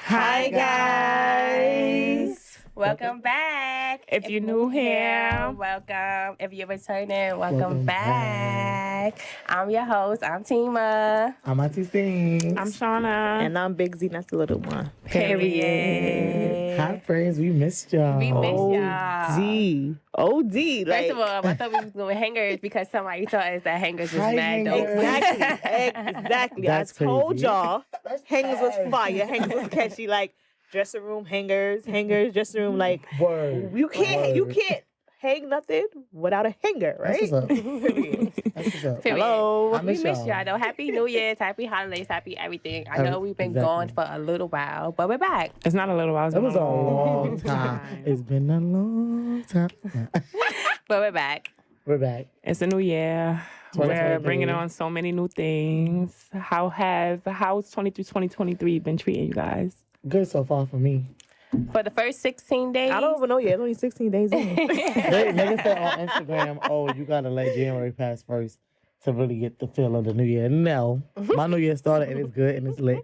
Hi, guys. Welcome back. If you're new here, welcome. If you're returning, welcome Welcome back. I'm your host. I'm Tima. I'm Auntie Sting. I'm Shauna. And I'm Big Z, not the little one. Period. Hi, friends. We missed y'all. We miss y'all. OD. Like, First of all, I thought we was doing hangers because somebody told us that hangers was Hi, mad dope. hangers. exactly. That's I told crazy. y'all. Hangers was fire. Hangers was catchy. Like, dressing room hangers, dressing room. Like, Word. you can't hang nothing without a hanger, That's right? what's up. That's what's up. Period. Hello. I We miss miss y'all. y'all though. Happy New Year's, happy holidays, happy everything. I know we've been gone for a little while, but we're back. It's not a little while. It was a long time. It's been a long time. But we're back. We're back. It's a new year. We're 2023. bringing on so many new things. How's 2023 been treating you guys? Good so far for me. For the first 16 days. I don't even know yet. It's only 16 days in. Niggas said on Instagram, oh, you gotta let January pass first to really get the feel of the new year. No. My new year started and it's good and it's lit.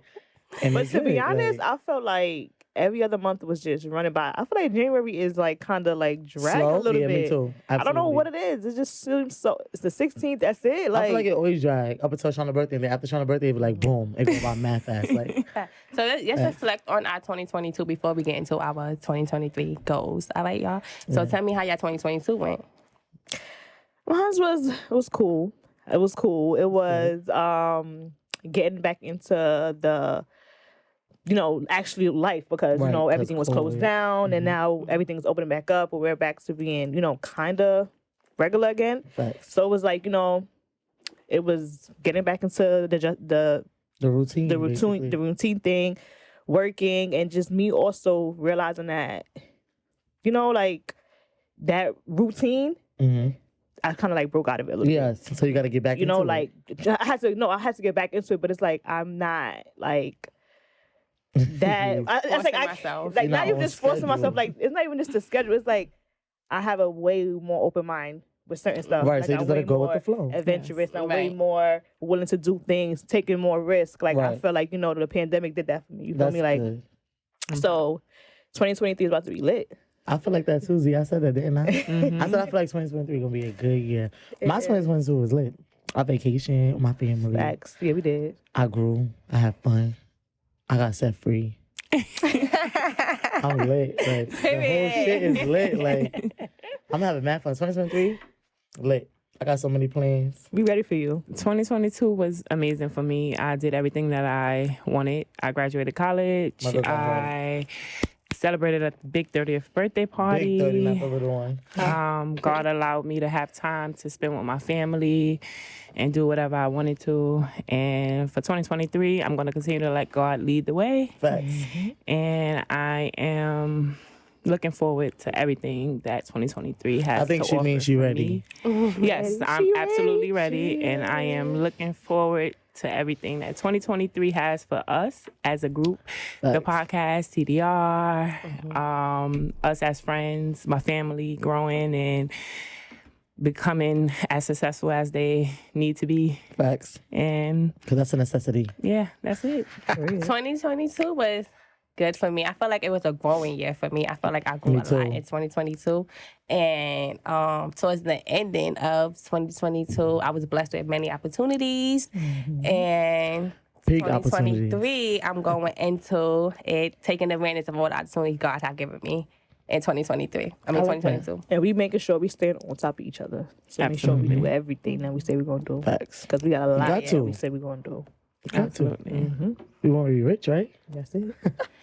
And But it's to be good, honest, like, I felt like every other month was just running by. I feel like January is like kind of like dragging slow. a little Yeah, bit. me too. I don't know Absolutely. what it is. It just seems so. It's the 16th. That's it. I feel like it always drag up until Shauna's birthday. And then after Shauna's birthday, it be like, boom. It go by mad fast. Like, So let's reflect on our 2022 before we get into our 2023 goals. All right, y'all? So tell me how your 2022 went. Mine was cool. It was cool. It was getting back into the actually life because Right, 'cause everything was closed COVID. down and now everything's opening back up, but we're back to being kind of regular again. facts. So it was like it was getting back into the The routine. routine thing, working, and just me also realizing that like that routine. Mm-hmm. I kind of like broke out of it a little bit. Yes. So you got to get back into it. Like I had to get back into it, but it's like I'm not like that. It's like Forcing myself. like You're not not even on just forcing myself. schedule. Like it's not even just the schedule. It's like I have a way more open mind with certain stuff. Right, Like, so you I'm just gotta way go with more the flow. Adventurous. I'm way Right. more willing to do things, taking more risk. Like I Right. feel like the pandemic did that for me. You feel That's me? Like good. so, 2023 is about to be lit. I feel like that too, Z. I said that, didn't I? Mm-hmm. I said I feel like 2023 going to be a good year. My 2022 was lit. I vacation with my family. Facts. Yeah, we did. I grew. I had fun. I got set free. I'm lit. Like, the whole shit is lit. Like, I'm having mad fun. 2023, lit. I got so many plans. We ready for you. 2022 was amazing for me. I did everything that I wanted. I graduated college. Mother God. I celebrated a big 30th birthday party. Big 30, not the little one. God allowed me to have time to spend with my family and do whatever I wanted to. And for 2023, I'm going to continue to let God lead the way. Facts. And I am looking forward to everything that 2023 has I think to she offer means she for ready. me. Yes, I'm She absolutely ready. ready. And I am looking forward to everything that 2023 has for us as a group. The Facts. podcast, TDR, us as friends, my family growing and becoming as successful as they need to be. Facts. And Because that's a necessity. yeah, that's it. 2022 was good for me. I felt like it was a growing year for me. I felt like I grew Me a too. lot in 2022. And towards the ending of 2022, I was blessed with many opportunities. And Big opportunities. 2023, I'm going into it, taking advantage of all the opportunities God has given me in 2023. I mean, I like that. 2022. And we making sure we stand on top of each other. So make sure we do Absolutely. everything that we say we're gonna do. Facts. Because we got a lot Got that to. we say we're gonna do. Got to. Absolutely. We want to be rich, right? That's it.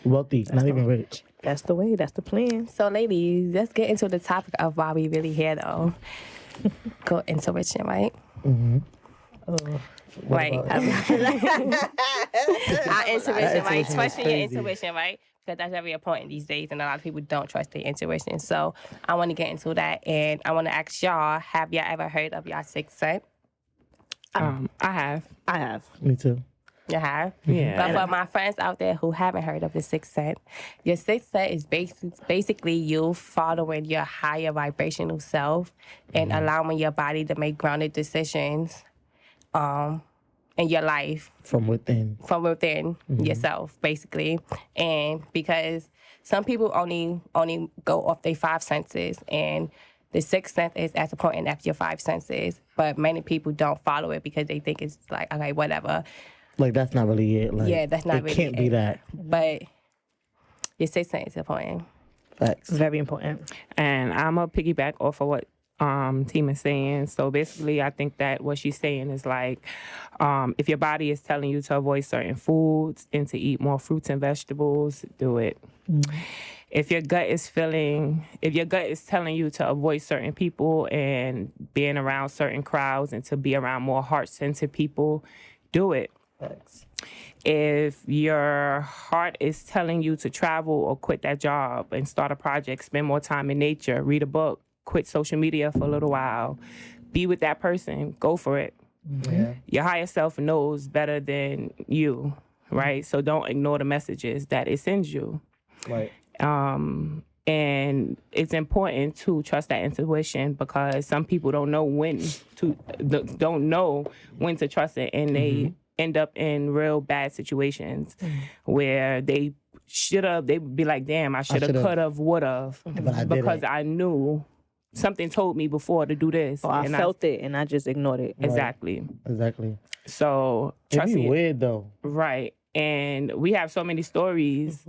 Wealthy, not even rich. That's the way. That's the plan. So, ladies, let's get into the topic of why we really here, though. Go intuition, right? Right. about- Our intuition, right? intuition is Trusting your crazy. intuition, right? Because that's very important these days, and a lot of people don't trust their intuition. So, I want to get into that, and I want to ask y'all: have y'all ever heard of y'all sixth sense? I have. I have. Me too. You have? Yeah. But for my friends out there who haven't heard of the sixth sense, your sixth sense is basically you following your higher vibrational self and allowing your body to make grounded decisions in your life From within. yourself, basically. And because some people only go off their 5 senses, and the 6th sense is as important as your 5 senses. But many people don't follow it because they think it's like, okay, whatever. Like, that's not really it. Like, Yeah, that's not it really can't be it. that. But your 6th sense is important. Facts. Very important. And I'm going to piggyback off of what Team is saying. So basically, I think that what she's saying is like, if your body is telling you to avoid certain foods and to eat more fruits and vegetables, do it. If your gut is telling you to avoid certain people and being around certain crowds and to be around more heart-centered people, do it. Facts. If your heart is telling you to travel or quit that job and start a project, spend more time in nature, read a book, quit social media for a little while, be with that person, go for it. Yeah. Your higher self knows better than you, right? So don't ignore the messages that it sends you. Right. And it's important to trust that intuition because some people don't know when to trust it, and they end up in real bad situations where they would be like, damn, I should have, could have, would have, because I knew something told me before to do this. Or I felt it and I just ignored it. Exactly. Exactly. So It'd trust be me. weird though. Right. And we have so many stories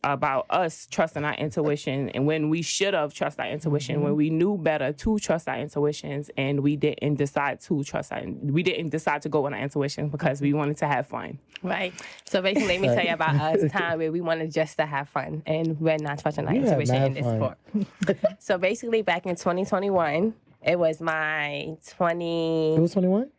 about us trusting our intuition, and when we should have trusted our intuition, when we knew better to trust our intuitions, and we didn't decide to go on our intuition because we wanted to have fun. Right. So basically, let me tell you about us time where we wanted just to have fun, and we're not trusting our You had intuition mad in this fun. sport. So basically, back in 2021, it was my It was 21?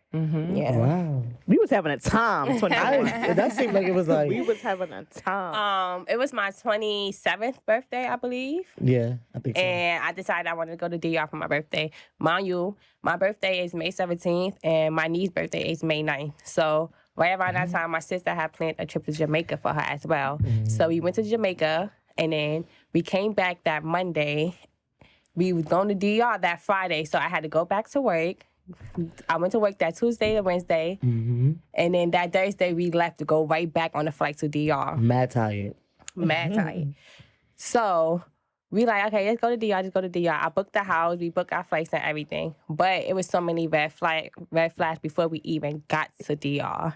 yeah. Wow. We was having a time. 21. That seemed like it was like, We was having a time. It was my 27th birthday, I believe. yeah, I think so. And I decided I wanted to go to DR for my birthday. Mind you, my birthday is May 17th, and my niece's birthday is May 9th. So right around that time, my sister had planned a trip to Jamaica for her as well. So we went to Jamaica, and then we came back that Monday. We was going to DR that Friday, so I had to go back to work. I went to work that Tuesday to Wednesday, and then that Thursday we left to go right back on the flight to DR. Mad tired. Mad tight. So we like, okay, let's go to DR, just go to DR. I booked the house, we booked our flights and everything. But it was so many red flags before we even got to DR.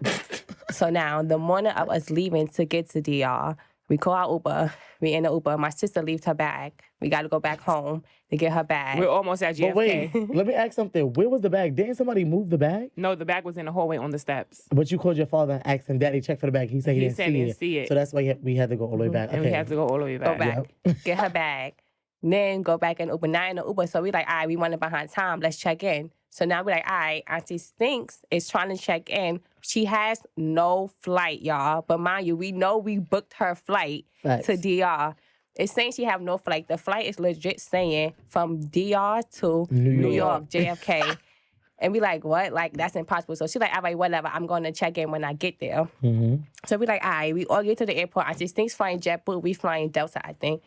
So now, the morning of us leaving to get to DR, we call our Uber. We in the Uber. My sister leaves her bag. We got to go back home to get her bag. We're almost at JFK. But wait, let me ask something. Where was the bag? Didn't somebody move the bag? No, the bag was in the hallway on the steps. But you called your father and asked him, Daddy, check for the bag. He said he didn't see it. So that's why we had to go all the way back. And we had to go all the way back. Go back, get her bag, then go back and Uber. Now in the Uber, so we like, all right, we running behind time. Let's check in. So now we like, all right, Auntie Stinks is trying to check in. She has no flight, y'all. But mind you, we know we booked her flight Facts. to DR. It's saying she have no flight. The flight is legit saying from DR to New York, JFK. And we like, what? Like, that's impossible. So she like, all right, whatever. I'm going to check in when I get there. So we like, all right, we all get to the airport. Auntie Stinks flying JetBlue. We flying Delta, I think.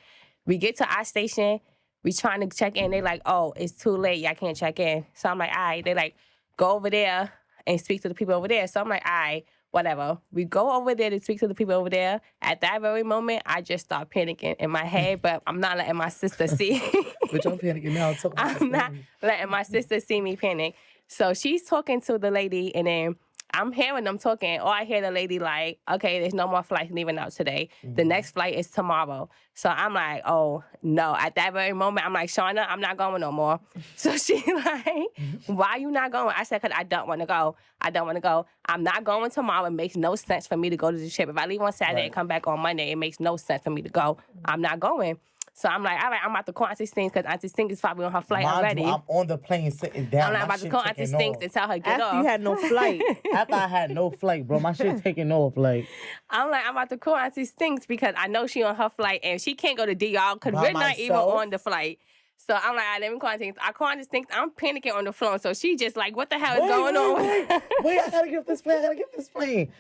We get to our station. We trying to check in. They like, oh, it's too late. Y'all can't check in. So I'm like, all right. They like, go over there and speak to the people over there. So I'm like, all right, whatever. We go over there to speak to the people over there. At that very moment, I just start panicking in my head, but I'm not letting my sister see. But y'all panicking now. I'm not letting my sister see me panic. So she's talking to the lady, and then I'm hearing them talking. Or I hear the lady like, okay, there's no more flights leaving out today. The next flight is tomorrow. So I'm like, oh, no. At that very moment, I'm like, Shauna, I'm not going no more. So she like, why you not going? I said, because I don't want to go. I don't want to go. I'm not going tomorrow. It makes no sense for me to go to the trip. If I leave on Saturday and come back on Monday, it makes no sense for me to go. I'm not going. So I'm like, all right, I'm about to call Auntie Stinks because Auntie Stinks is probably on her flight already. I'm on the plane sitting down. I'm not about to call Auntie Stinks and tell her get After off. you had no flight. After I had no flight, bro. My shit taking off. Like, I'm like, I'm about to call Auntie Stinks because I know she on her flight and she can't go to DR because By we're not even myself? on the flight. So I'm like, all right, let me call Auntie Stinks. I call Auntie Stinks. I'm panicking on the phone. So she just like, what the hell is going on? Wait, I gotta get off this plane.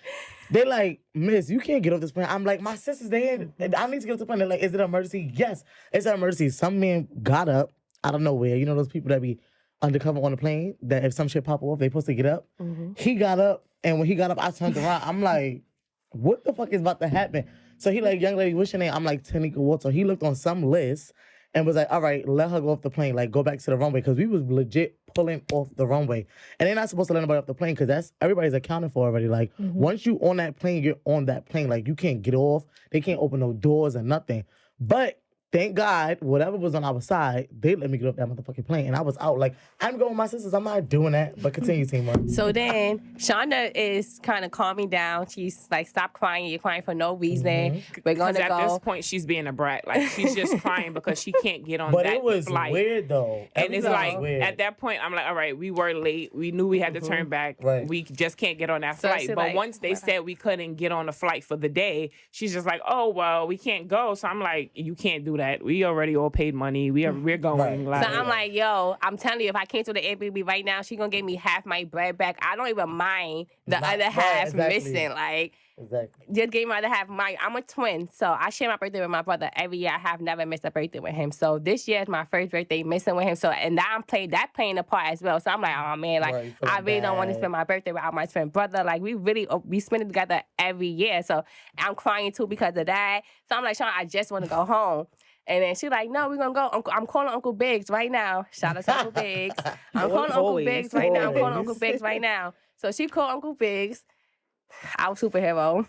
They like, Miss, you can't get off this plane. I'm like, my sister's there. I need to get off the plane. They're like, is it an emergency? Yes, it's an emergency. Some man got up out of nowhere. You know those people that be undercover on the plane that if some shit pop off, they supposed to get up. He got up, and when he got up, I turned around. I'm like, what the fuck is about to happen? So he like, young lady, what's your name? I'm like, Tanika Walter. He looked on some list and was like, all right, let her go off the plane. Like, go back to the runway. Because we was legit pulling off the runway. And they're not supposed to let nobody off the plane because that's everybody's accounted for already. Like, once you on that plane, you're on that plane. Like, you can't get off. They can't open no doors or nothing. But thank God, whatever was on our side, they let me get off that motherfucking plane. And I was out. Like, I'm going with my sisters. I'm not doing that. But continue, Tima. So then Shonda is kind of calming down. She's like, stop crying. You're crying for no reason. We're going to Because go. at this point, she's being a brat. Like, she's just crying because she can't get on But that it was flight. weird, though. And it's Everything like, was weird. at that point, I'm like, all right, we were late. We knew we had to turn back. Right. We just can't get on that So flight. she But like, once they said we couldn't get on the flight for the day, she's just like, oh, well, we can't go. So I'm like, you can't do that. We already all paid money. We're going. Right. So I'm like, yo, I'm telling you, if I cancel the Airbnb right now, she gonna give me half my bread back. I don't even mind the Right, other half exactly. missing. Like, Exactly. just give me the other half. I'm a twin, so I share my birthday with my brother every year. I have never missed a birthday with him. So this year is my first birthday missing with him. So and now I'm playing a part as well. So I'm like, oh man, like Right, you I feeling really don't want to bad. spend my birthday without my twin brother. Like we spend it together every year. So I'm crying too because of that. So I'm like, Sean, I just want to go home. And then she's like, no, we're going to go. I'm calling Uncle Biggs right now. Shout out to Uncle Biggs. I'm calling Uncle Always. Biggs right now. I'm calling Always. Uncle Biggs right now. So she called Uncle Biggs, our superhero.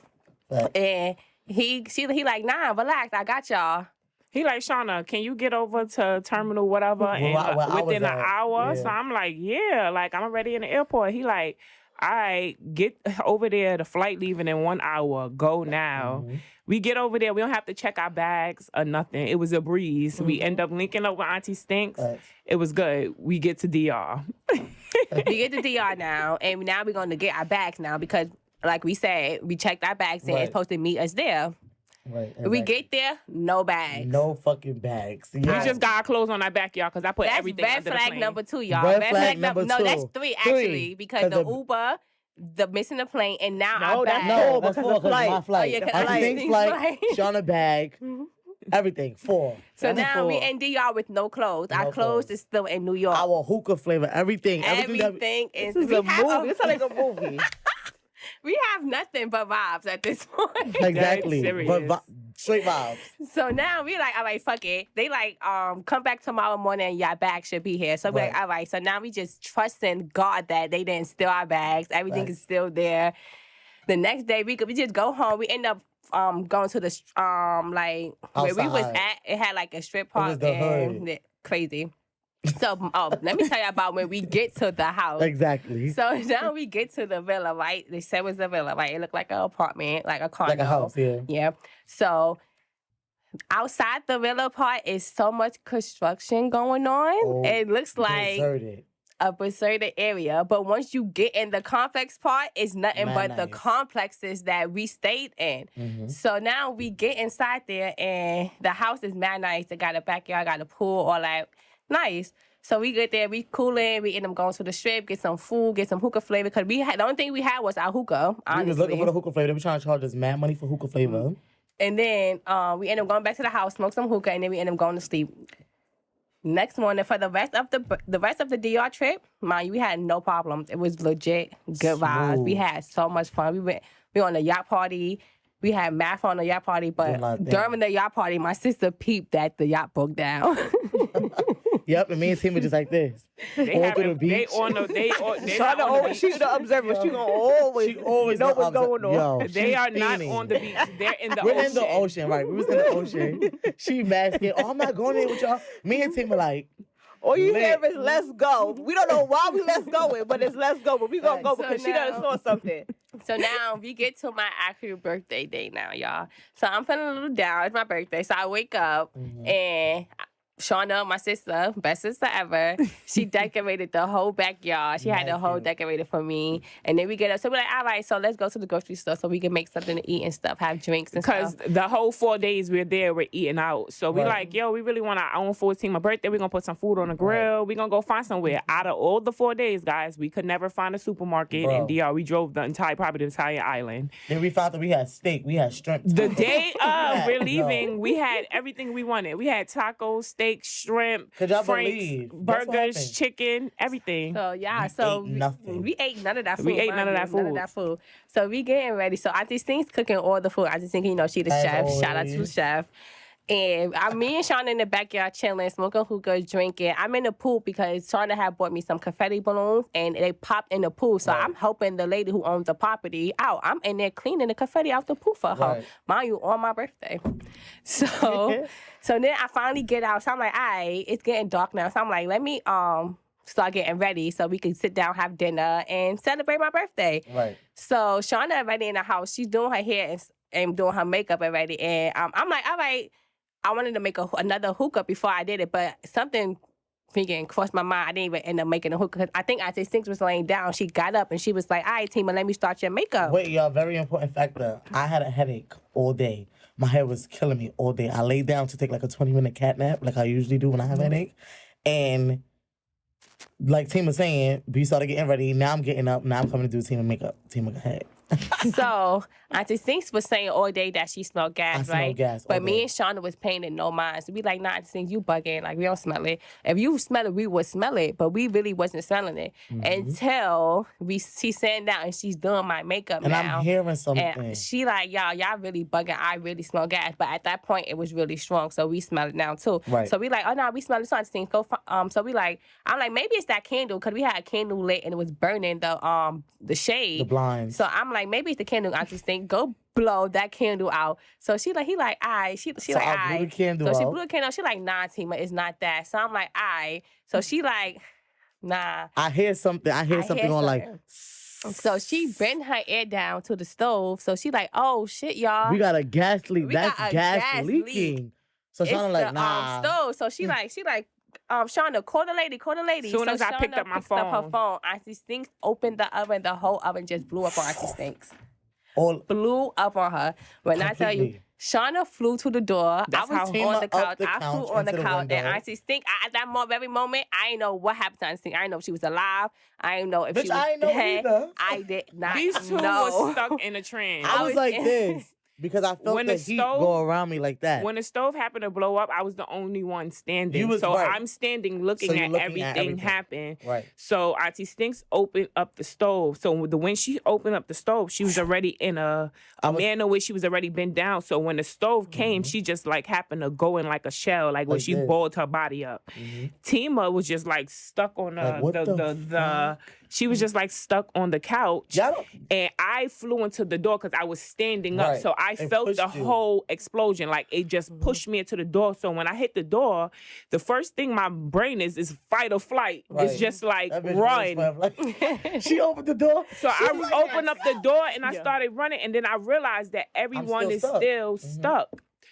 Right. And he like, nah, relax. I got y'all. He like, Shauna, can you get over to terminal whatever Where I was within an at, hour? yeah. So I'm like, yeah, like I'm already in the airport. He like, all right, get over there. The flight leaving in 1 hour. Go now. We get over there. We don't have to check our bags or nothing. It was a breeze. We end up linking up with Auntie Stinks. Facts. It was good. We get to DR. We get to DR now, and now we're going to get our bags now because, like we said, we checked our bags and Right. it's supposed to meet us there. Right. We exactly. get there, no bags. No fucking bags. We Yeah. just got our clothes on our back, y'all, because I put That's everything red under the flag plane. number 2, y'all. Red Red flag flag number No, that's 2. 3 actually because 'Cause the the- Uber, the missing the plane, and now No, our that's bags. No, four that's because 4 of because flight. my flight. Oh, yeah, 'cause I flight. think flight, Flight. Shauna bag, everything. 4. So That's now we 4. in DR with no clothes. Our No clothes clothes. is still in New York. Our hookah flavor, everything. Everything is. This is we a have movie. It's like a movie. we have nothing but vibes at this point. Exactly. serious. But straight vibes. So now we like, all right, fuck it. They like, come back tomorrow morning and your bag should be here. So we like, Right. all right. So now we just trusting God that they didn't steal our bags. Everything Right. is still there. The next day we just go home. We end up going to the like where we was Outside. at. It had like a strip was park the and hood. crazy. So let me tell you about when we get to the house. Exactly. So now we get to the villa, right? They said it was a villa, right? It looked like an apartment, like a condo. Like a house, yeah. Yeah. So outside the villa part is so much construction going on. Oh, It looks like Deserted. a deserted area. But once you get in the complex part, it's nothing Mad but the nice. complexes that we stayed in. Mhm. So now we get inside there and the house is mad nice. It got a backyard, got a pool, all that nice. So we get there, we coolin', we end up going to the strip, get some food, get some hookah flavor. Because the only thing we had was our hookah, honestly. We was looking for the hookah flavor. They were trying to charge us mad money for hookah flavor. And then we end up going back to the house, smoke some hookah, and then we end up going to sleep. Next morning, for the rest of the DR trip, mind you, we had no problems. It was legit good vibes. We Smooth. had so much fun. We went on a yacht party. We had math on the yacht party, Did a lot but of during the yacht party, my sister peeped that the yacht broke down. Yep, and me and Tim were just like this. They All having, through the they beach. on the they on, they Trying not to on the beach. she the observer. She gonna always, She always know got what's upset. going on. Yo, They she's are not fiending. on the beach. They're in the We're ocean. in the ocean, right? We was in the ocean. She mad scared. Oh, I'm not going there with y'all. Me and Tim were like, All you Lit. hear is "Let's go." We don't know why we let's go it, but it's "Let's go." But we gonna go So because she done now- saw something. So now we get to my actual birthday day now, y'all. So I'm feeling a little down. It's my birthday. So I wake up and Shauna, my sister, best sister ever, she decorated the whole backyard. She had the Nice, whole yeah. decorated for me. And then we get up. So we're like, all right, so let's go to the grocery store so we can make something to eat and stuff, have drinks and Because stuff. the whole 4 days we're there, we're eating out. So we Right. like, yo, we really want our own 14th birthday. We're going to put some food on the grill. We're going to go find somewhere. Out of all the 4 days, guys, we could never find a supermarket in Bro. DR. We drove probably the entire island. then we found that we had steak, we had shrimp. The day of we're No. leaving, we had everything we wanted. We had tacos, steak, shrimp, Could y'all franks, believe? Guess what burgers, happened? chicken, everything. So yeah, We so ate nothing. we ate none of that food. We ate none of mind that you, None of food. that food. So we getting ready. So Auntie Stink's cooking all the food. Auntie Stink, she the As chef. Shout out to the always. chef. And me and Shauna in the backyard chilling, smoking hookah, drinking. I'm in the pool because Shauna had bought me some confetti balloons and they popped in the pool. So Right. I'm helping the lady who owns the property out. I'm in there cleaning the confetti out the pool for her. Right. Mind you, on my birthday. So then I finally get out. So I'm like, all right, it's getting dark now. So I'm like, let me start getting ready so we can sit down, have dinner, and celebrate my birthday. Right. So Shauna already in the house. She's doing her hair and doing her makeup already. And I'm like, all right, I wanted to make another hookah before I did it, but something freaking crossed my mind. I didn't even end up making a hookah because I think Auntie Stinks was laying down. She got up and she was like, all right, Tima, let me start your makeup. Wait, y'all, very important factor. I had a headache all day. My head was killing me all day. I laid down to take like a 20-minute cat nap, like I usually do when I have a headache. And like Tima was saying, we started getting ready. Now I'm getting up. Now I'm coming to do Tima makeup. Tima, go ahead. So Auntie Stinks was saying all day that she smelled gas, I smell right? gas all But me day. and Shauna was paying it no mind. So we like, nah, Auntie Stinks, you bugging. Like, we don't smell it. If you smell it, we would smell it. But we really wasn't smelling it until she's sitting down and she's doing my makeup And now. I'm hearing something. And she like, y'all really bugging. I really smell gas. But at that point, it was really strong. So we smell it now, too. Right. So we like, oh, no, we smell it. So Auntie Stinks, go. So we like, I'm like, maybe it's that candle because we had a candle lit and it was burning the shade. The blinds. So I'm like, maybe it's the candle. Auntie Stink, go blow that candle out. So he like, aight. She So like, I blew aight. the candle So she out. blew the candle out. She like, nah, Tima, it's not that. So I'm like, aight. So she like, nah. I hear something. I hear something on like, So she bent her ear down to the stove. So she like, oh shit, y'all. we got a gas leak. We That's got a gas gas leaking. leak. So It's Shauna like, the nah. stove. So she like, Shauna, call the lady. Soon as I picked Shauna up my picks up her phone. phone. Auntie Stinks opened the oven. The whole oven just blew up on Auntie Stinks. All Blew up on her. When I tell you, Completely. Shauna flew to the door. That's I was how- on the Tima couch. up the I flew couch on the into the couch. And window. Auntie Stink, at that very moment, I didn't know what happened to Auntie Stink. I didn't know if she was alive. I didn't know if Bitch, she was I ain't know dead. either. I did not These two know. was stuck in a trance. I was was like in- this because I felt When the the heat stove- go around me like that. When the stove happened to blow up, I was the only one standing. You was so right. I'm standing looking, So you're at, looking at everything everything. happen. Right. So Auntie Stinks opened up the stove. So when she opened up the stove, she was already in a manner where she was already bent down. So when the stove came, she just like happened to go in like a shell, like when Like she this. balled her body up. Tima was just like stuck on Like, what the fuck? she was just like stuck on the couch. Y'all don't- And I flew into the door because I was standing up. Right. So I It felt the pushed you. whole explosion. Like it just pushed me into the door. So when I hit the door, the first thing my brain is fight or flight. Right. It's just like That bitch run. was like, she opened the door. So She I was like, opened up the door and I Yeah. started running. And then I realized that everyone is stuck. still stuck.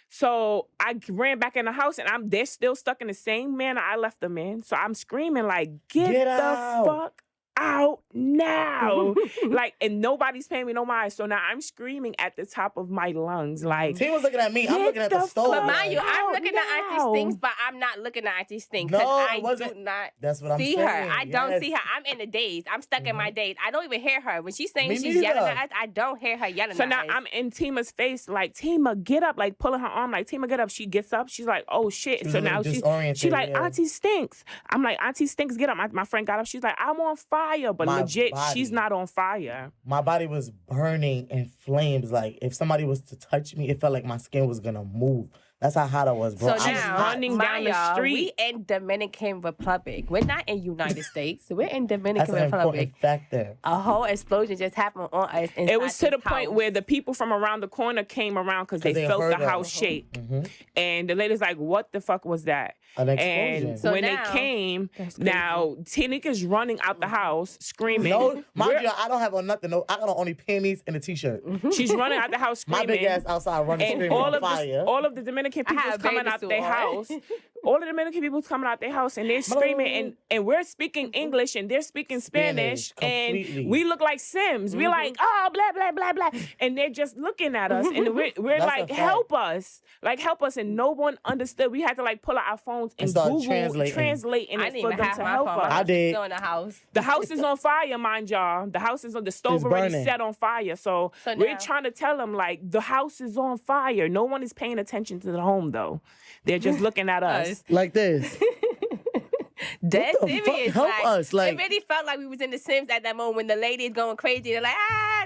So I ran back in the house and they're still stuck in the same manner I left them in. So I'm screaming like, get Get the out. fuck out now. Like, and nobody's paying me no mind. So now I'm screaming at the top of my lungs. Like, Team was looking at me. I'm Get looking at the the stove. fuck But mind you, I'm out looking at Auntie now. Stinks, but I'm not looking at Auntie Stinks No, because it I do wasn't- not That's what I'm see saying. her. I don't Yes. see her. I'm in the daze. I'm stuck in my daze. I don't even hear her. When she's saying Me she's neither. yelling at us, I don't hear her yelling so at now us. I'm in Tima's face, like, Tima, get up, like pulling her arm, like, Tima, get up. She gets up. She's like, oh shit. She was So a little now she disoriented, like, yeah. Auntie Stinks. I'm like, Auntie Stinks, get up. My friend got up. She's like, I'm on fire. But My legit, body. she's not on fire. My body was burning in flames. Like if somebody was to touch me, it felt like my skin was gonna move. That's how hot I was, bro. So I was now, hot. running down mind the y'all, street. we in Dominican Republic. We're not in United States. We're in That's Dominican an Republic. important factor. A whole explosion just happened on us. It was to inside the this point house. where the people from around the corner came around because they they felt heard the us. house shake. Mhm. And the lady's like, what the fuck was that? An explosion. And So when now- they came, That's crazy. now Tinika's running out the house screaming. No, mind We're- you, I don't have on nothing. No, I got on only panties and a t-shirt. She's running out the house My screaming. big ass outside running, And screaming all on fire. of the Dominican I people's had a coming bathing out suit their on. house. All the Dominican people's coming out their house and they're screaming and we're speaking English and they're speaking Spanish, Completely. and we look like Sims. We're like, oh, blah blah blah blah, and they're just looking at us and we're That's a like, fact. help us, and no one understood. We had to like pull out our phones and start Google translating. I it didn't for even them have to my help phone. us. My I house was did. still in the house. The house is on fire, mind y'all. The house is on the stove It's already burning. set on fire. So So we're now- trying to tell them like the house is on fire. No one is paying attention to the home though. They're just looking at us. was Like this. dead What the fuck? serious. Help us, like- it really felt like we was in The Sims at that moment when the lady is going crazy. They're like,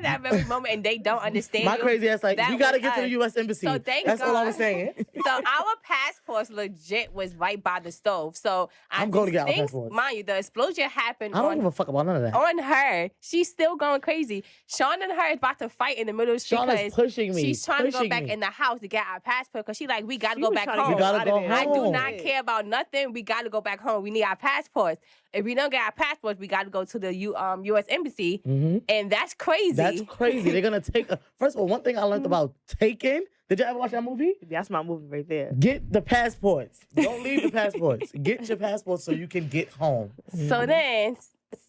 that very moment, and they don't understand. My you. crazy ass like, That you gotta was get to the us. U.S. Embassy. So thank That's all I God. was saying. So our passports legit was right by the stove. So I'm going to get our think, passports. mind you, the explosion happened I don't on give a fuck about none of that. on her. She's still going crazy. Sean and her is about to fight in the middle of the street Sean is because pushing me. she's trying to go pushing back me. in the house to get our passport because she like, we got to She go was back trying to home. We gotta out go of there. I do home. not care about nothing. We got to go back home. We need our passports. If we don't get our passports, we got to go to the U.S. Embassy. Mhm. And that's crazy. That's crazy. They're gonna take. First of all, one thing I learned about Taken. Did you ever watch that movie? That's my movie right there. Get the passports. Don't leave the passports. Get your passports so you can get home. So then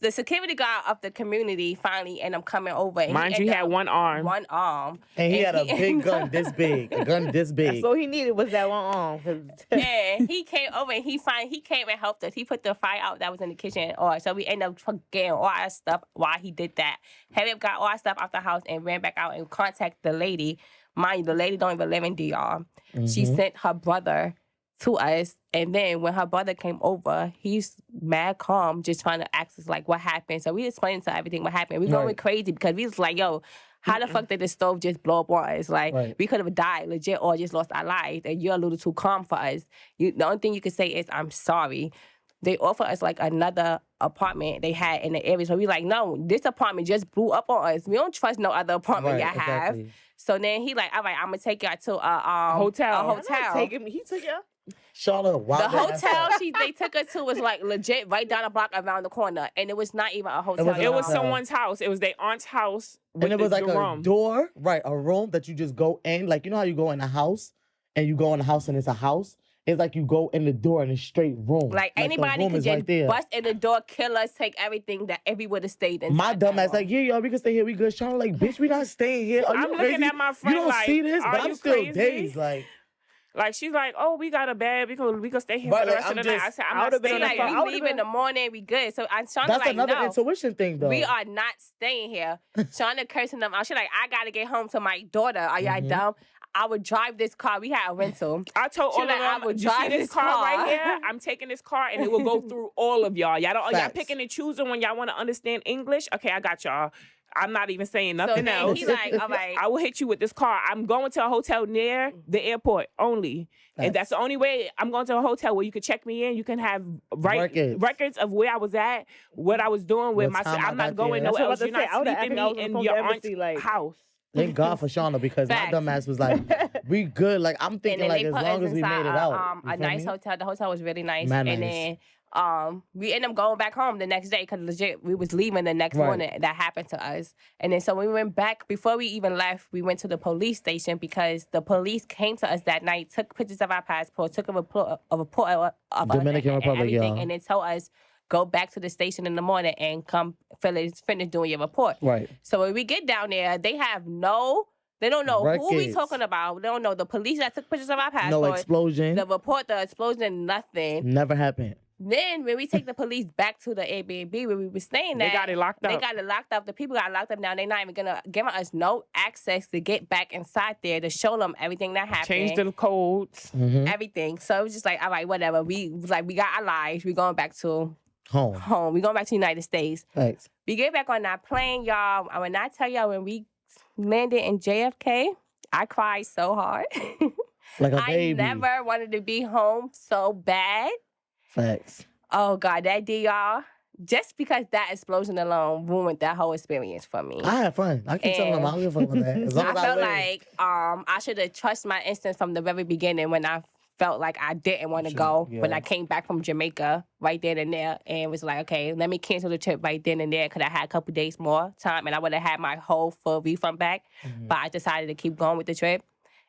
the security guard of the community finally ended up coming over. And Mind he you, he ended had up- one arm. One arm. And he had a big gun this big. A gun this big. That's all he needed was that one arm. 'cause- And he came over and he came and helped us. He put the fire out that was in the kitchen. Or so we ended up getting all our stuff while he did that. Harriet got all our stuff out the house and ran back out and contacted the lady. Mind you, the lady don't even live in DR. She sent her brother to us. And then when her brother came over, he's mad calm, just trying to ask us like what happened. So we explained to everything what happened. We going Right. crazy because we was like, yo, how the fuck did the stove just blow up on us? Like, Right. we could have died legit or just lost our lives. And you're a little too calm for us. The only thing you can say is, I'm sorry. They offer us like another apartment they had in the area. So we like, no, this apartment just blew up on us. We don't trust no other apartment Right, y'all have. exactly. So then he like, all right, I'm gonna take y'all to a Hotel. A I'm I'm hotel. not taking me. He took y'all. Charlotte, wow. The hotel they took us to was like legit right down the block around the corner, and it was not even a hotel. wasn't It was hotel. someone's house. It was their aunt's house. With And it was like the a room. door, right? A room that you just go in. Like, you know how you go in a house and you go in a house and it's a house? It's like you go in the door in a straight room. Like the anybody room could is just right there. bust in the door, kill us, take everything that we would have stayed in. My dumb ass like, yeah, yo, we can stay here. We good. Sean like, bitch, we not staying here. Are you I'm crazy? looking at my friend You don't like, see this, are but I'm you still crazy? dazed. Like, She's like, oh, we got a bed. We could stay here Right, for the like, rest I'm of the night. I just- said, I I'm not would've been staying like, I here. we would've leave been- in the morning, we good. So Shauna's that's like, another no. intuition thing, though. We are not staying here. Shauna cursing them out. She's like, I gotta get home to my daughter. Are y'all Mm-hmm. dumb? I would drive this car. We had a rental. I told She all like, I of them, would you see drive this this car car. right here? I'm taking this car and it will go through all of y'all. Y'all Facts. picking and choosing when y'all want to understand English. Okay, I got y'all. I'm not even saying So nothing then else. he like, all right. I will hit you with this car. I'm going to a hotel near the airport only. And that's the only way I'm going to a hotel where you can check me in. You can have records of where I was at, what I was doing with What time I I'm not got going there. That's nowhere what else. I You're was about to say. I not would've sleeping acted I was me on in the your phone to aunt's embassy, like- house. Thank God for Shauna because my Facts. dumb ass was like, we good. Like, I'm And thinking then like they as put long us as we inside made it out. You a feel nice me? hotel. The hotel was really nice. Mad and nice. then we ended up going back home the next day because legit we was leaving the next Right. morning. That happened to us. And then so when we went back, before we even left, we went to the police station because the police came to us that night, took pictures of our passport, took a report of us Dominican and Republic, everything, y'all. and then told us go back to the station in the morning and come finish doing your report. Right. So when we get down there, they don't know who we Records. talking about. They don't know the police that took pictures of our No passport. explosion. The report, the explosion, nothing. Never happened. Then when we take the police back to the Airbnb where we were staying They at, got it locked They up. got it locked up. The people got locked up now. They're not even gonna give us no access to get back inside there to show them everything that happened. Change the codes. Mm-hmm. everything. So it was just like, all right, whatever. We got our lives. We going back to Home. home. We going back to the United States. Thanks. We get back on that plane, y'all. When I tell y'all when we landed in JFK, I cried so hard. Like a I baby. never wanted to be home so bad. Facts. Oh God, that day, y'all. Just because that explosion alone ruined that whole experience for me. I had fun. I keep telling them I don't give a fuck about that. As long I as felt live. like I should have trusted my instincts from the very beginning when I felt like I didn't want to Sure, go. yeah. When I came back from Jamaica right then and there and was like, okay, let me cancel the trip right then and there because I had a couple days more time and I would have had my whole full refund back. Mhm. But I decided to keep going with the trip.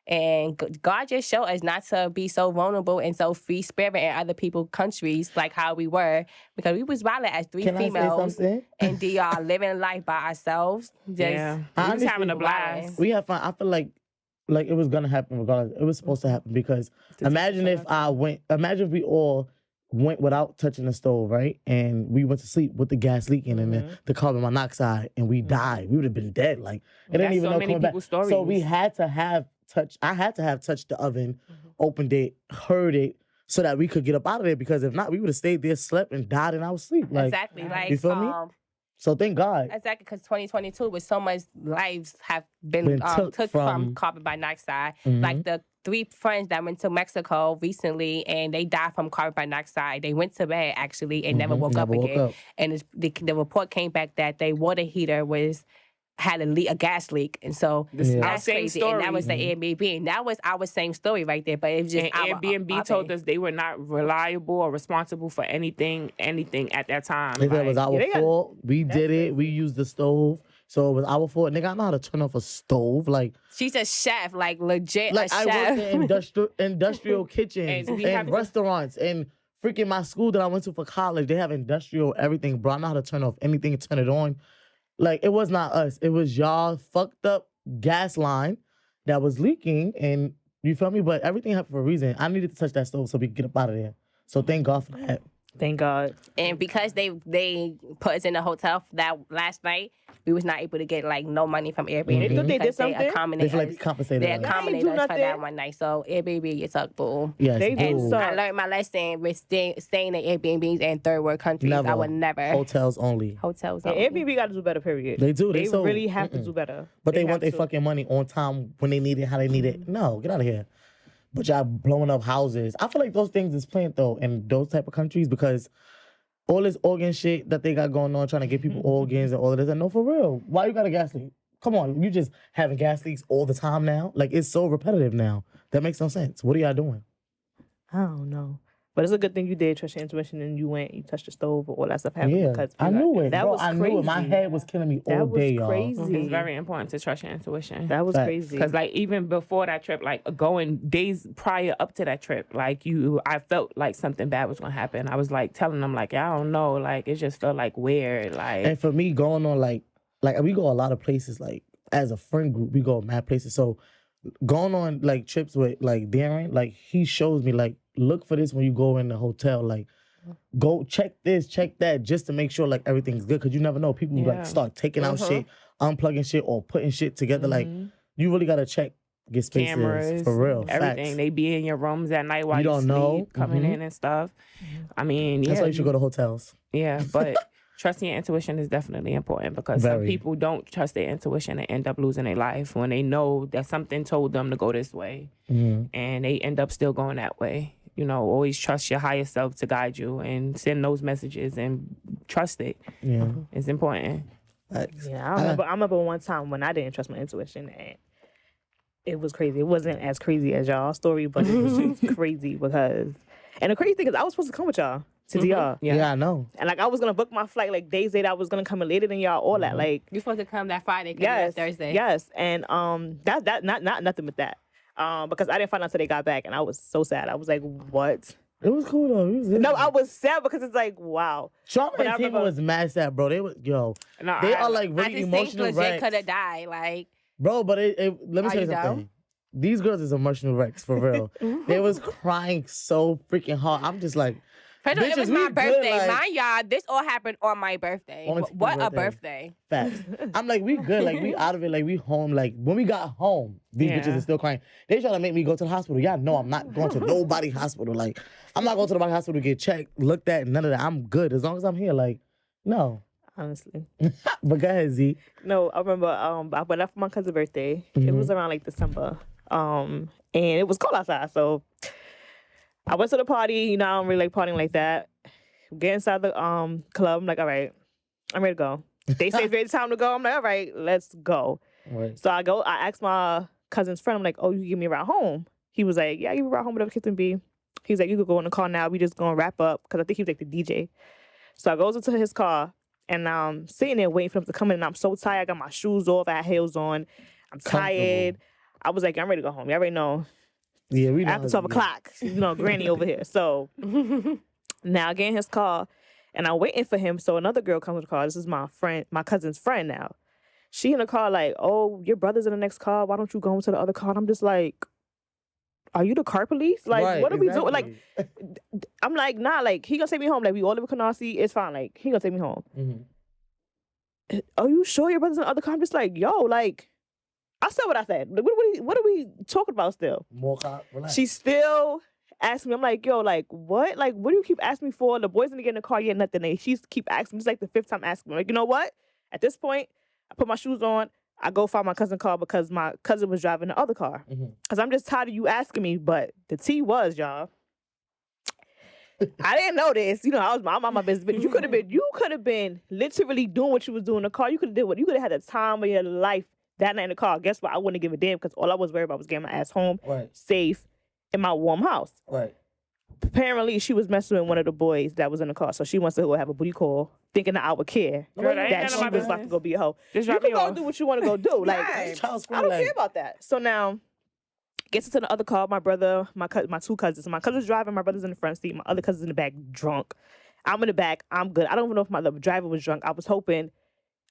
And God just showed us not to be so vulnerable and so free spirit in other people's countries like how we were. Because we was violent as three Can I say females something? and DR living life by ourselves. Just Yeah. I We was having a understand blast. We had fun. I feel like it was gonna happen regardless. It was supposed to happen because imagine if we all went without touching the stove, right? And we went to sleep with the gas leaking and the carbon monoxide and we died. We would have been dead. Like it didn't That's even so know many coming back. people's stories. So we had to have I had to have touched the oven, opened it, heard it, so that we could get up out of there. Because if not, we would have stayed there, slept, and died in our sleep. Like, Exactly. Like, you feel me? So thank God. Exactly, because 2022 with so much lives have been took from carbon monoxide. Like the 3 friends that went to Mexico recently and they died from carbon monoxide. They went to bed actually and never woke up again. And the report came back that their water heater had a gas leak, and so that's crazy. Story. And that was the Airbnb, and that was our same story right there. But it was just and Airbnb told us they were not reliable or responsible for anything at that time. They said it was our fault. We did it. We used the stove, so it was our fault. Nigga, I know how to turn off a stove. Like, she's a chef, like legit. Like, a chef. I worked in industrial kitchens and restaurants and freaking my school that I went to for college. They have industrial everything, bro. I know how to turn off anything and turn it on. Like, it was not us. It was y'all fucked up gas line that was leaking, and you feel me? But everything happened for a reason. I needed to touch that stove so we could get up out of there. So thank God for that. Thank God. And because they put us in the hotel that last night, we was not able to get like no money from Airbnb. They did something. They feel like they compensated us. accommodated us for that one night. So Airbnb, you suck, boo. Yes, They do. And I learned my lesson with staying in Airbnbs in third world countries. Never. I would never. Hotels only. Hotels Yeah, only. Airbnb got to do better, period. They do. They so, really have to do better. But they want have their to. fucking money on time when they need it, how they need it. No, get out of here. But y'all blowing up houses. I feel like those things is planned though in those type of countries because all this organ shit that they got going on, trying to get people organs and all of this. And no, for real. Why you got a gas leak? Come on, you just having gas leaks all the time now? Like, it's so repetitive now. That makes no sense. What are y'all doing? I don't know. But it's a good thing you did trust your intuition and you went, you touched the stove, all that stuff happened. Yeah, Because I knew it. That bro, was I crazy. knew it. My head was killing me all That was day, y'all. crazy. It's very important to trust your intuition. That was Facts. crazy. Because like even before that trip, like going days prior up to that trip, like I felt like something bad was gonna happen. I was like telling them like, I don't know, like it just felt like weird, like. And for me, going on like we go a lot of places. Like as a friend group, we go mad places. So going on like trips with like Darren, like he shows me like look for this when you go in the hotel, like. Go check this, check that, just to make sure like everything's good. Cause you never know. People like start taking out shit, unplugging shit, or putting shit together. Like you really gotta check, get spaces Cameras, for real. everything. Facts. They be in your rooms at night while You you don't sleep, know. coming in and stuff. I mean, That's why you should go to hotels. Yeah, but trusting your intuition is definitely important because some Very. people don't trust their intuition and end up losing their life when they know that something told them to go this way and they end up still going that way. You know, always trust your higher self to guide you and send those messages and trust it. Yeah. It's important. Facts. Yeah, I remember one time when I didn't trust my intuition and it was crazy. It wasn't as crazy as y'all's story, but it was just crazy because, and the crazy thing is I was supposed to come with y'all to DR. Yeah, I know. And like I was gonna book my flight like days later. I was gonna come in later than y'all, all that. Like You're supposed to come that Friday, yes, Thursday. yes, and that not nothing with that. Because I didn't find out until they got back, and I was so sad. I was like, "What?" It was cool though. It was No, I was sad because it's like, wow. Trauma But I and Tima remember- was mad sad, bro. They was No, they I- are like I really just think emotional legit wrecks. could have died. Like, Bro, but let me Are tell you you down? something. These girls is emotional wrecks for real. They was crying so freaking hard. I'm just like, first of all, it bitches, was we my good, birthday. like- Mind y'all, this all happened on my birthday. On Tiffany's What a birthday. birthday. facts. I'm like, we good. Like, we out of it. Like, we home. Like, when we got home, these Yeah. bitches are still crying. They trying to make me go to the hospital. Y'all know I'm not going to nobody hospital. Like, I'm not going to nobody hospital to get checked, looked at, none of that. I'm good. As long as I'm here, like, no. Honestly, But go ahead, Z. no. I remember I went out for my cousin's birthday. It was around like December, and it was cold outside. So I went to the party. You know, I don't really like partying like that. Get inside the club. I'm like, all right, I'm ready to go. They say it's ready time to go. I'm like, all right, let's go. Right. So I go. I asked my cousin's friend. I'm like, oh, you can give me a ride home? He was like, yeah, you can ride home, whatever the case may be. He's like, you could go in the car now. We just gonna wrap up because I think he was like the DJ. So I goes into his car and I'm sitting there waiting for him to come in. And I'm so tired. I got my shoes off. I had heels on. I'm tired. I was like, I'm ready to go home. You already know. Yeah, we know. After 12 o'clock, you know, Granny over here. So now I get in his car and I'm waiting for him. So another girl comes to the car. This is my friend, my cousin's friend now. She in the car like, oh, your brother's in the next car. Why don't you go into the other car? And I'm just like, are you the car police? Like, Right, what are we doing? Like, exactly. I'm like, nah, like, he gonna take me home. Like, we all live in Canarsie. It's fine. Like, he gonna take me home. Mhm. Are you sure your brother's in the other car? I'm just like, yo, like, I said what I said. Like, what are we talking about still? More cop, relax. She's still asking me. I'm like, yo, like, what? Like, what do you keep asking me for? The boys didn't get in the car yet, nothing. And she's keep asking me. It's like the 5th time asking me. Like, you know what? At this point, I put my shoes on. I go find my cousin's car because my cousin was driving the other car. Because I'm just tired of you asking me. But the tea was, y'all. I didn't know this. You know, I was my business. But you could have been literally doing what you was doing in the car. You could have had the time of your life that night in the car. Guess what? I wouldn't give a damn because all I was worried about was getting my ass home, safe, in my warm house. Right. Apparently, she was messing with one of the boys that was in the car. So she wants to go have a booty call, thinking that I would care. Girl, that ain't that none of she my was about to business. go be a hoe. Just You drop can me go off. do what you want to go do. Like, Right. Child's I don't like, care about that. So now, gets into the other car. My brother, my 2 cousins. My cousin's driving. My brother's in the front seat. My other cousin's in the back, drunk. I'm in the back. I'm good. I don't even know if the driver was drunk. I was hoping.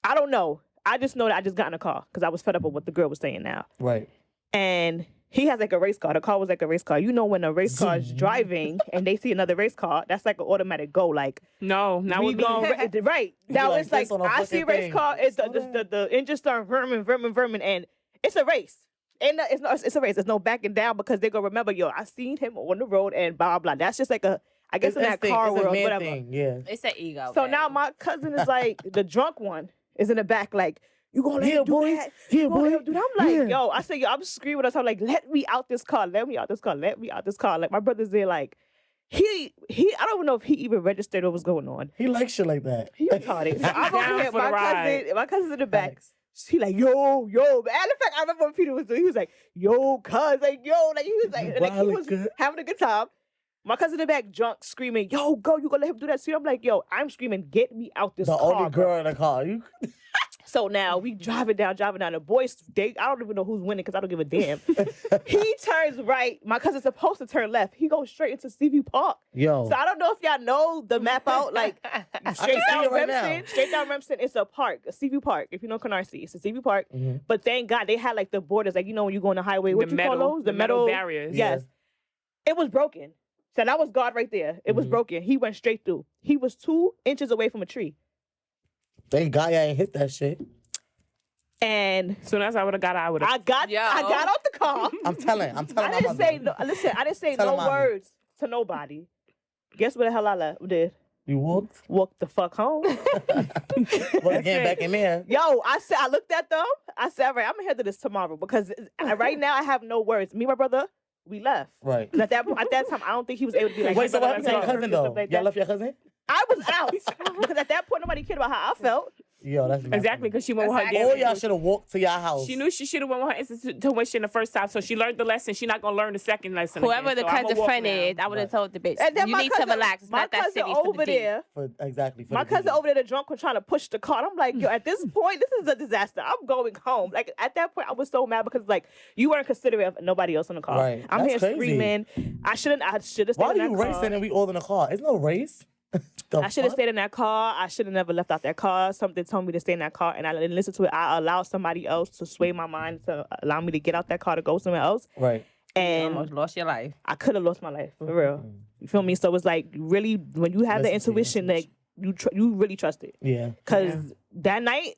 I don't know. I just know that I just got in the car because I was fed up with what the girl was saying now. Right. And he has like a race car. The car was like a race car. You know when a race car is driving and they see another race car, that's like an automatic go. Like, No, not we with me. going right. Now like it's like this on a I see a fucking race thing. car. It's Slow down. the engine start vermin, and it's a race. And it's a race. There's no backing down because they're gonna remember, yo, I seen him on the road and blah blah. That's just like I guess in that car it's a world, man whatever. thing. Yeah. It's an ego. So thing. now my cousin is like the drunk one is in the back, like, you gonna let Yeah, him do boy. that? Yeah, You gonna let boy. him do that? I'm like, Yeah. yo, I said, yo, I'm screaming at her, like, let me out this car, let me out this car, let me out this car. Like my brother's there, like, he I don't even know if he even registered what was going on. He likes shit like that. He retarded. So I'm over Down here, for the ride. my cousin's in the back. Facts. He like, yo. And in fact, I remember when Peter was doing, he was like, yo, cuz, like, yo, like, he was like he Wildin' was good. having a good time. My cousin in the back, drunk, screaming, yo, go, you gonna let him do that? So I'm like, yo, I'm screaming, get me out this The car. only bro. girl in the car. You So now we driving down. The boys, I don't even know who's winning because I don't give a damn. He turns right. My cousin's supposed to turn left. He goes straight into CV Park. Yo. So I don't know if y'all know the map out, like straight can see down it right Remsen. now. Straight down Remsen, it's a park, a CV Park. If you know Canarsie, it's a CV Park. Mhm. But thank God they had like the borders, like you know when you go on the highway, what you call those? The metal barriers. Yes. It was broken. So that was God right there. It was Mhm. broken. He went straight through. He was 2 inches away from a tree. Thank God I ain't hit that shit. And Soon as I would have got out, I would have. I got out the car. I'm telling I my didn't mother. say no. Listen, I didn't say Tell no her mommy. words to nobody. Guess what the hell I did? You walked? Walked the fuck home. Wasn't getting back in there. Yo, I looked at them. I said, all right, I'm gonna handle this tomorrow because right now I have no words. Me and my brother, we left. Right. 'Cause at that time, I don't think he was able to be like. Wait, so what happened to your "Let's go," cousin and though? stuff like Y'all that. left your cousin? I was out because at that point nobody cared about how I felt. Yo, that's mad Exactly, funny. because she went with her Exactly. All damn. y'all should have walked to your house. She knew she should have went with her intuition the first time, so she learned the lesson. She's not gonna learn the second lesson. Whoever again. the So I'ma cousin walk friend now. is, I would have told the bitch, And then you my need cousin, to relax. It's my not that cousin serious for the over D. there. Exactly. For My the cousin DJ. over there, the drunk one, trying to push the car. I'm like, yo, at this point, this is a disaster. I'm going home. Like at that point, I was so mad because like you weren't considerate of nobody else in the car. Right. I'm That's here crazy. screaming. I should have stayed Why in are that you car. racing and we all in the car? It's no race. I should have stayed in that car. I should have never left out that car. Something told me to stay in that car, and I didn't listen to it. I allowed somebody else to sway my mind to allow me to get out that car to go somewhere else. Right. You And almost lost your life. I could have lost my life for real. You feel me? So it's like really when you have the Listen to your intuition, like you really trust it. Yeah. Because that night,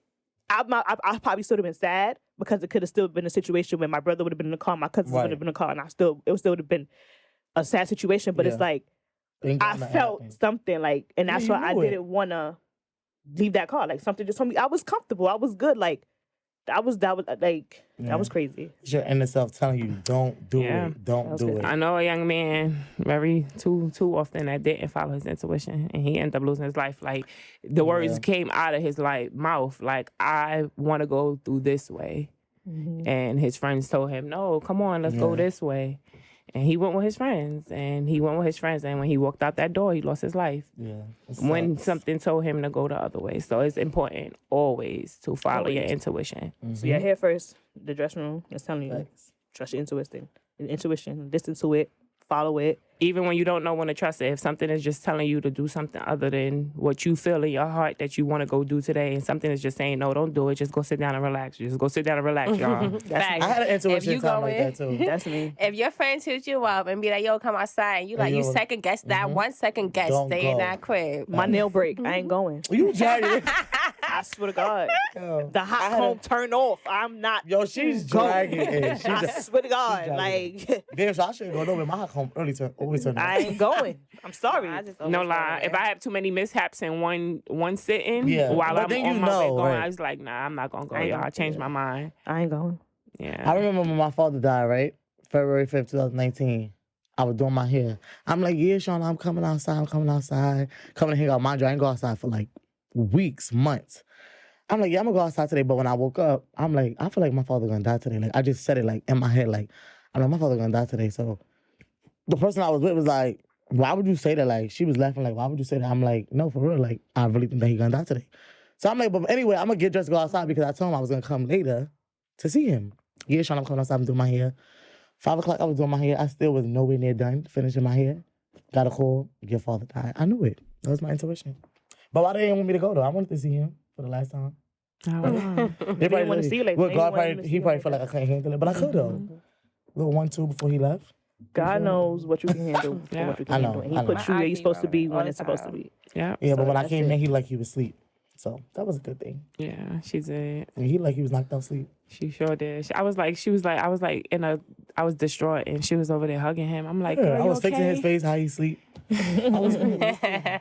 I probably still would have been sad because it could have still been a situation where my brother would have been in the car, my cousins would Right. have been in the car, and it would still have been a sad situation. But it's Yeah. like Thank I God that felt happened. something like, and that's Yeah, why you I knew it. didn't want to leave that car. Like something just told me I was comfortable, I was good. Like that was like Yeah. that was crazy. It's your inner self telling you, don't do Yeah. it. Don't was do good. it. I know a young man too often that didn't follow his intuition, and he ended up losing his life. Like the words Yeah. came out of his mouth, like I want to go through this way, and his friends told him, "No, come on, let's go Yeah. this way." And he went with his friends, and when he walked out that door, he lost his life. Yeah. it When sucks. something told him to go the other way. So it's important always to follow your Always. intuition. So yeah, here first, the dressing room is telling you Facts. trust your intuition, listen to it, follow it. Even when you don't know when to trust it, if something is just telling you to do something other than what you feel in your heart that you want to go do today, and something is just saying, no, don't do it, just go sit down and relax. Just go sit down and relax, y'all. Facts. I had an If intuition you time go like in- that too. That's me. If your friends hit you up and be like, yo, come outside, and you like, you you know- second guess that, 1 second guess, Don't stay in go. that crib. My nail break. I ain't going. You jarred it. I I swear to God. Yo, The hot comb turn off. I'm not. Yo, she's dragging it. I swear to God. dragging Like, Damn, so I shouldn't go nowhere. My hot comb always turn off. I ain't going. I'm sorry. I just No always lie. go If I have too many mishaps in one sitting, Yeah. while But I'm then on you my way know, going, right. I was like, nah, I'm not gonna go. I ain't Y'all, gonna I changed my mind. I ain't going. Yeah. I remember when my father died, right? February 5th, 2019. I was doing my hair. I'm like, yeah, Sean, I'm coming outside. Coming to hang out. Mind you, I didn't go outside for like weeks, months. I'm like, yeah, I'm gonna go outside today. But when I woke up, I'm like, I feel like my father gonna die today. Like, I just said it like in my head, like, I'm like, my father gonna die today. So the person I was with was like, why would you say that? Like, she was laughing, like, why would you say that? I'm like, no, for real. Like, I really think that he gonna die today. So I'm like, but anyway, I'm gonna get dressed to go outside because I told him I was gonna come later to see him. Yeah, Sean, I'm coming outside, I'm doing my hair. 5 o'clock, I was doing my hair. I still was nowhere near done finishing my hair. Got a call, your father died. I knew it. That was my intuition. But why they didn't want me to go though? I wanted to see him for the last time. I don't know. They didn't want to see you like well, that. God They didn't want him to see he you probably like felt like that. I couldn't handle it, but I could though. Little 1-2 before he left. God knows what you can handle and Yeah. what you I can know, handle. And he I know. put you where you're supposed to be All when the it's supposed to time. be. Yeah. Yeah, but So when I that's came it. in, he like he was asleep. So that was a good thing. Yeah. She did. And he like he was knocked out asleep. She sure did. I was distraught, and she was over there hugging him. I'm like, Yeah, girl, I you was fixing his okay? face, how he sleep. I was Yeah,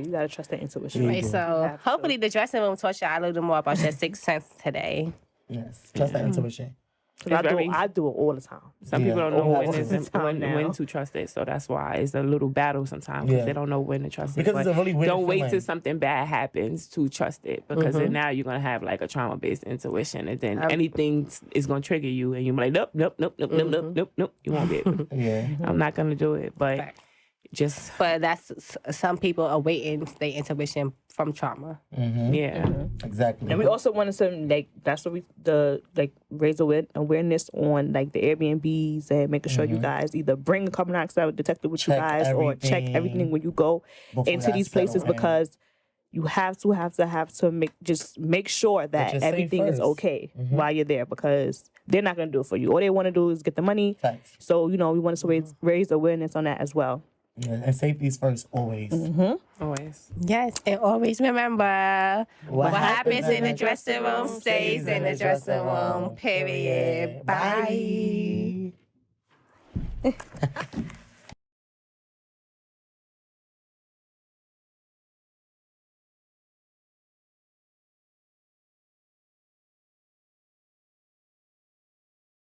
you gotta trust that intuition. Right, so hopefully the dressing room taught y'all a little more about your sixth sense today. Yes, trust that intuition. 'Cause I very- do it all the time. Some Yeah. people don't know Oh, when, all it's, the time when now. to trust it, so that's why it's a little battle sometimes because Yeah. they don't know when to trust Because it. it's a really weird don't wait feeling. till something bad happens to trust it because Mm-hmm. then now you're gonna have like a trauma based intuition, and then anything is gonna trigger you, and you're like, nope. You won't be able. Yeah. I'm not gonna do it, but Fact. just But that's some people are waiting their intuition from trauma. yeah. Exactly. And we also wanted to that's what we raise awareness on like the Airbnbs and making sure you guys either bring a carbon dioxide detector with you Check guys or check everything everything when you go Before into y'all these settle places in. because you have to make sure that you're safe everything is first. okay while you're there because they're not gonna do it for you. All they want to do is get the money. Facts. So we wanted to raise awareness on that as well. Yeah, and safety is first always. Always. Yes, and always remember what happens in the dressing room stays in the dressing room. Period. Bye. Bye.